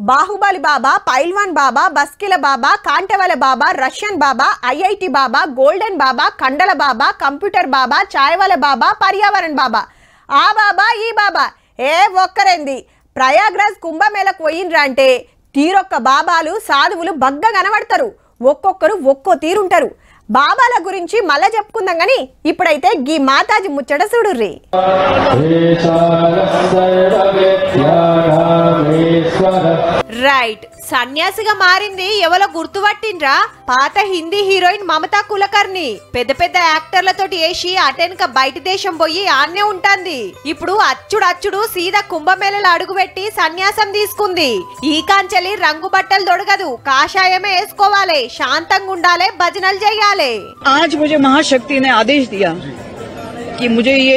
బాహుబలి బాబా, పైల్వాన్ బాబా, బస్కిల బాబా, కాంటవల బాబా, Russian బాబా, IIT బాబా, golden బాబా, కండల బాబా, computer బాబా, చాయవాల బాబా, పర్యావరణ బాబా, ఆ బాబా ఈ బాబా ఏ ఒక్కరేంది ప్రయాగ్రాజ్ కుంభమేళకు పోయినరా అంటే తీరొక్క బాబాలు సాధువులు బగ్గ కనబడతారు. ఒక్కొక్కరు ఒక్కో తీరుంటారు. బాబాల గురించి మళ్ళా చెప్పుకుందాం గాని ఇప్పుడైతే గీ మాతాజీ ముచ్చట చూడుర్రి. రైట్, సన్యాసిగా మారింది ఎవరో గుర్తుపట్టిండ్రా? పాత హిందీ హీరోయిన్ మమతా కులకర్ణి. పెద్ద పెద్ద యాక్టర్లతోటి వేసి అటెనక బయట దేశం పోయి ఆన్నే ఉంటాంది. ఇప్పుడు అచ్చుడు సీదా కుంభమేళలో అడుగుపెట్టి సన్యాసం తీసుకుంది. ఈ కాంచెలి రంగు బట్టలు దొడగదు, కాషాయమే వేసుకోవాలి, శాంతంగా ఉండాలి, భజనలు చేయాలి. आज मुझे महाशक्ति ने आदेश दिया कि मुझे ये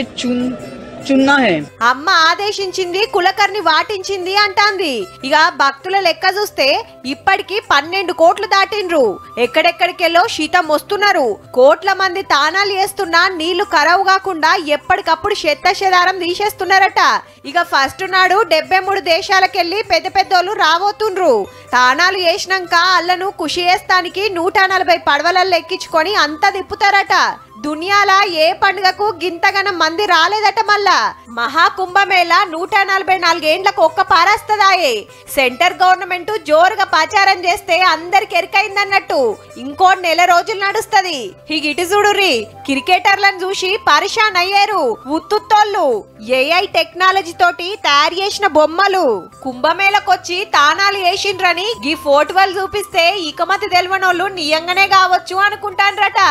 चुनना है. అమ్మ ఆదేశించింది, కులకర్ణి వాటించింది అంటాంది. ఇక భక్తుల లెక్క చూస్తే ఇప్పటికి 12 కోట్లు దాటిండ్రు. ఎక్కడెక్కడికెళ్ళో శీతం వస్తున్నారు. కోట్ల మంది తానాలు చేస్తున్నా నీళ్లు ఖరాబు కాకుండా ఎప్పటికప్పుడు చెదారం తీసేస్తున్నారట. ఇక ఫస్ట్ నాడు 73 దేశాలకెళ్లి పెద్ద పెద్దోళ్ళు రాబోతుండ్రు. తానాలు చేసినాక అల్లను ఖుషి చేస్తానికి 140 పడవలల్లో ఎక్కించుకొని అంతా తిప్పుతారట. దునియాల ఏ పండుగకు గింతగనం మంది రాలేదట. మళ్ళా మహాకుంభమేళ 144 ఏండ్లకు ఒక్క పారేస్తదాయే. సెంటర్ గవర్నమెంట్ జోరుగా ప్రచారం చేస్తే అందరికి ఎరికైందన్నట్టు ఇంకో నెల రోజులు నడుస్తది. ఇటు చూడుర్రి, క్రికెటర్లను చూసి పరిశాన్ అయ్యారు ఉత్తుత్తోళ్ళు. ఏఐ టెక్నాలజీ తోటి తయారు చేసిన బొమ్మలు కుంభమేళకొచ్చి తానాలు వేసిండ్రని ఈ ఫోటోలు చూపిస్తే ఇకమతి తెలవనోళ్ళు నియంగానే కావచ్చు అనుకుంటాన్రట.